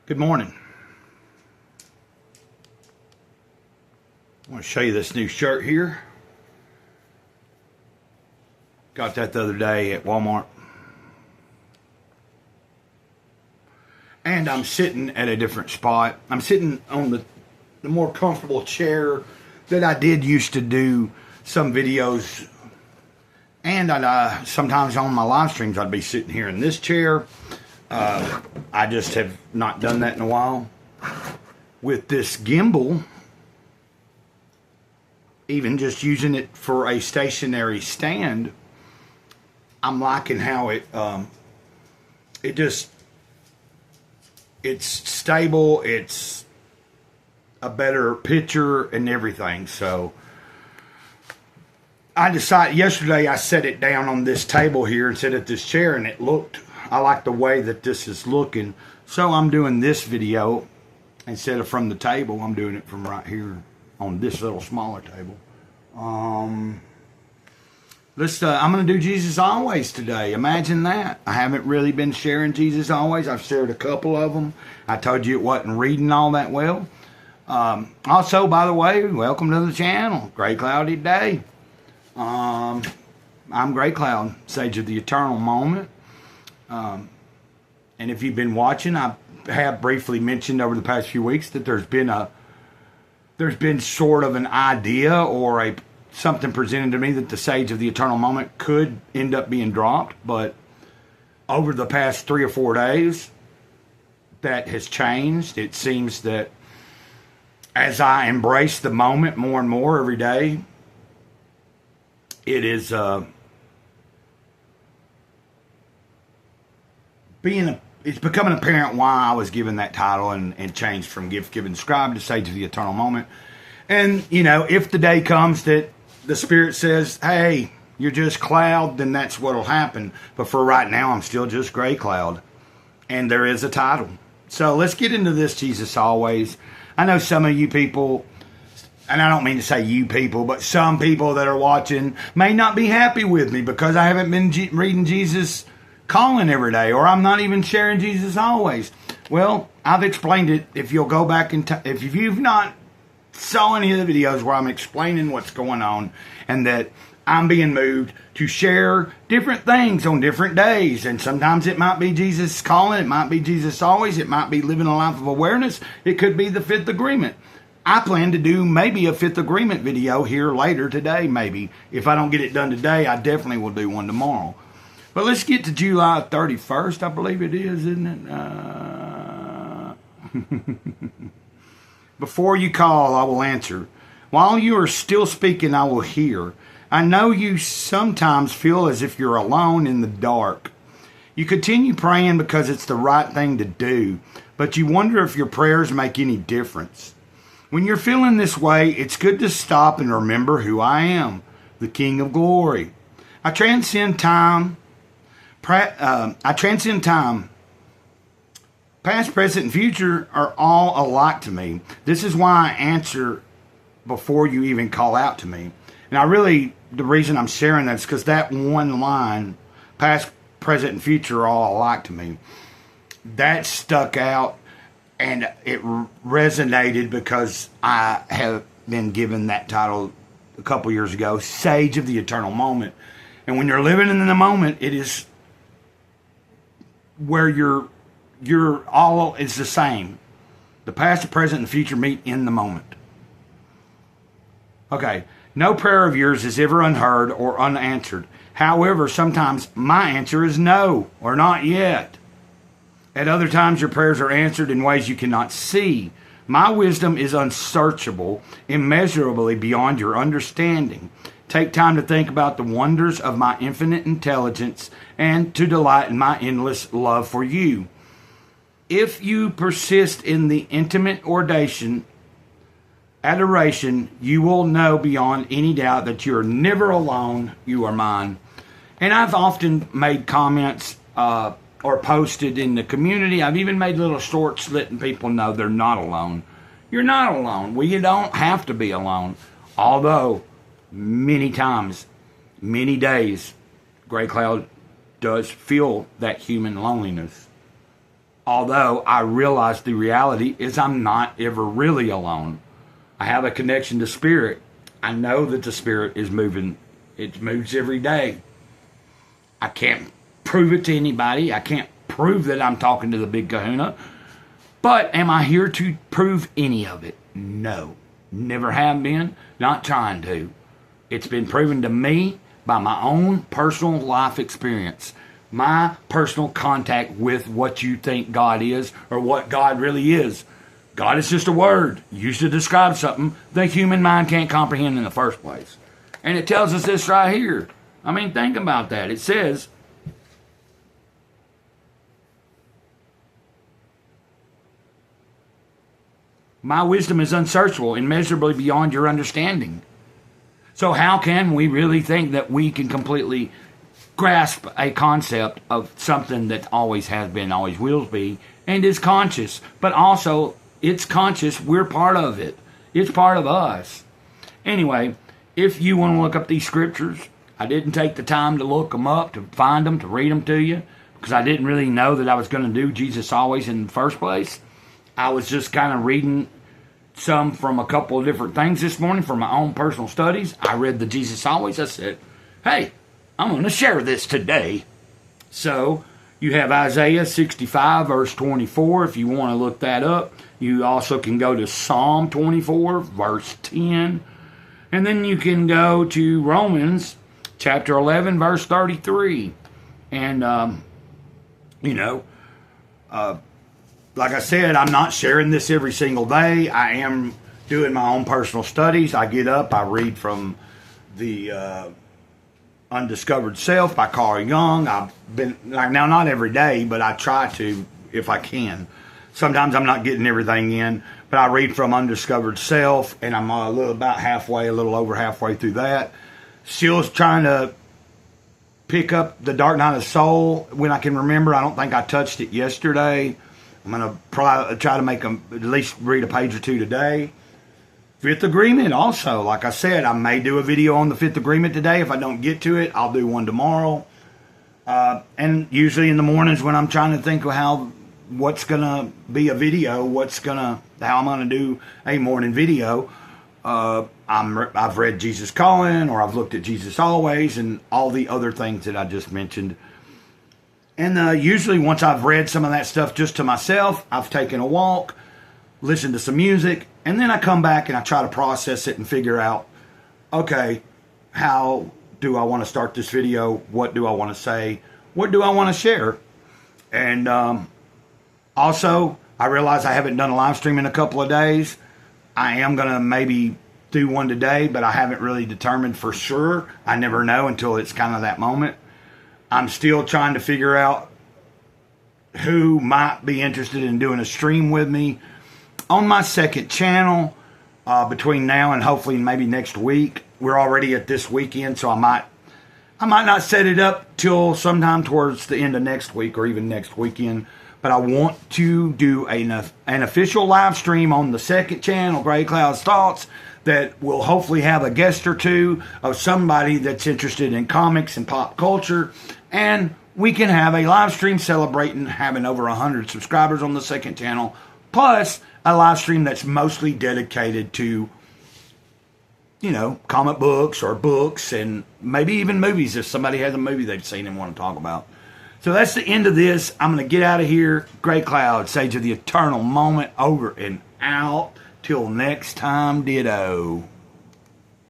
Good morning. I want to show you this new shirt here. Got that the other day at Walmart. And I'm sitting at a different spot. I'm sitting on the more comfortable chair that I did used to do some videos. And sometimes on my live streams, I'd be sitting here in this chair. I just have not done that in a while. With this gimbal, even just using it for a stationary stand, I'm liking how it's stable, it's a better picture and everything. So I decided yesterday, I set it down on this table here and set at this chair, and I like the way that this is looking. So I'm doing this video instead of from the table. I'm doing it from right here on this little smaller table. I'm going to do Jesus Always today. Imagine that. I haven't really been sharing Jesus Always. I've shared a couple of them. I told you it wasn't reading all that well. Also, by the way, welcome to the channel. Gray Cloudy Day. I'm Gray Cloud, Sage of the Eternal Moment. And if you've been watching, I have briefly mentioned over the past few weeks that there's been sort of an idea or something presented to me that the Sage of the Eternal Moment could end up being dropped. But over the past 3 or 4 days, that has changed. It seems that as I embrace the moment more and more every day, it is it's becoming apparent why I was given that title and changed from Gift Given Scribe to Sage of the Eternal Moment. And, you know, if the day comes that the Spirit says, hey, you're just Cloud, then that's what will happen. But for right now, I'm still just Gray Cloud. And there is a title. So let's get into this Jesus Always. I know some of you people, and I don't mean to say you people, but some people that are watching may not be happy with me because I haven't been reading Jesus Calling every day, or I'm not even sharing Jesus Always. Well, I've explained it. If you'll go back and if you've not saw any of the videos where I'm explaining what's going on and that I'm being moved to share different things on different days, and sometimes it might be Jesus Calling, it might be Jesus Always, it might be living a life of awareness, it could be the Fifth Agreement. I plan to do maybe a Fifth Agreement video here later today, maybe. If I don't get it done today, I definitely will do one tomorrow. But let's get to July 31st, I believe it is, isn't it? Before you call, I will answer. While you are still speaking, I will hear. I know you sometimes feel as if you're alone in the dark. You continue praying because it's the right thing to do, but you wonder if your prayers make any difference. When you're feeling this way, it's good to stop and remember who I am, the King of Glory. I transcend time. Past, present, and future are all alike to me. This is why I answer before you even call out to me. And the reason I'm sharing that is because that one line, past, present, and future are all alike to me, that stuck out and it resonated because I have been given that title a couple years ago, Sage of the Eternal Moment. And when you're living in the moment, it is where you're all is the same. The past, the present, and the future meet in the moment. Okay, no prayer of yours is ever unheard or unanswered. However, sometimes my answer is no, or not yet. At other times, your prayers are answered in ways you cannot see. My wisdom is unsearchable, immeasurably beyond your understanding. Take time to think about the wonders of my infinite intelligence and to delight in my endless love for you. If you persist in the intimate adoration, you will know beyond any doubt that you are never alone, you are mine. And I've often made comments or posted in the community. I've even made little shorts letting people know they're not alone. You're not alone. Well, you don't have to be alone. Although, many times, many days, Gray Cloud does feel that human loneliness. Although I realize the reality is I'm not ever really alone. I have a connection to spirit. I know that the spirit is moving. It moves every day. I can't prove it to anybody. I can't prove that I'm talking to the big kahuna. But am I here to prove any of it? No. Never have been. Not trying to. It's been proven to me by my own personal life experience. My personal contact with what you think God is or what God really is. God is just a word used to describe something the human mind can't comprehend in the first place. And it tells us this right here. I mean, think about that. It says, my wisdom is unsearchable, immeasurably beyond your understanding. So how can we really think that we can completely grasp a concept of something that always has been, always will be, and is conscious, but also it's conscious, we're part of it. It's part of us. Anyway, if you want to look up these scriptures, I didn't take the time to look them up, to find them, to read them to you, because I didn't really know that I was going to do Jesus Always in the first place. I was just kind of reading some from a couple of different things this morning for my own personal studies. I read the Jesus Always. I said, hey, I'm going to share this today. So you have Isaiah 65, verse 24, if you want to look that up. You also can go to Psalm 24, verse 10. And then you can go to Romans chapter 11, verse 33. And, like I said, I'm not sharing this every single day. I am doing my own personal studies. I get up, I read from the Undiscovered Self by Carl Jung. I've been, now not every day, but I try to if I can. Sometimes I'm not getting everything in, but I read from Undiscovered Self, and I'm a little over halfway through that. Still trying to pick up The Dark Night of the Soul when I can remember. I don't think I touched it yesterday. I'm going to try to make at least read a page or two today. Fifth Agreement also. Like I said, I may do a video on the Fifth Agreement today. If I don't get to it, I'll do one tomorrow. And usually in the mornings when I'm trying to think of what's going to be a video, how I'm going to do a morning video, I've read Jesus Calling, or I've looked at Jesus Always, and all the other things that I just mentioned. And usually once I've read some of that stuff just to myself, I've taken a walk, listened to some music, and then I come back and I try to process it and figure out, okay, how do I want to start this video? What do I want to say? What do I want to share? And also, I realize I haven't done a live stream in a couple of days. I am going to maybe do one today, but I haven't really determined for sure. I never know until it's kind of that moment. I'm still trying to figure out who might be interested in doing a stream with me on my second channel between now and hopefully maybe next week. We're already at this weekend, so I might not set it up till sometime towards the end of next week or even next weekend. But I want to do an official live stream on the second channel, Gray Cloud's Thoughts, that will hopefully have a guest or two of somebody that's interested in comics and pop culture. And we can have a live stream celebrating having over 100 subscribers on the second channel, plus a live stream that's mostly dedicated to, comic books or books and maybe even movies if somebody has a movie they've seen and want to talk about. So that's the end of this. I'm going to get out of here. Gray Cloud, Sage of the Eternal Moment, over and out. Till next time, ditto.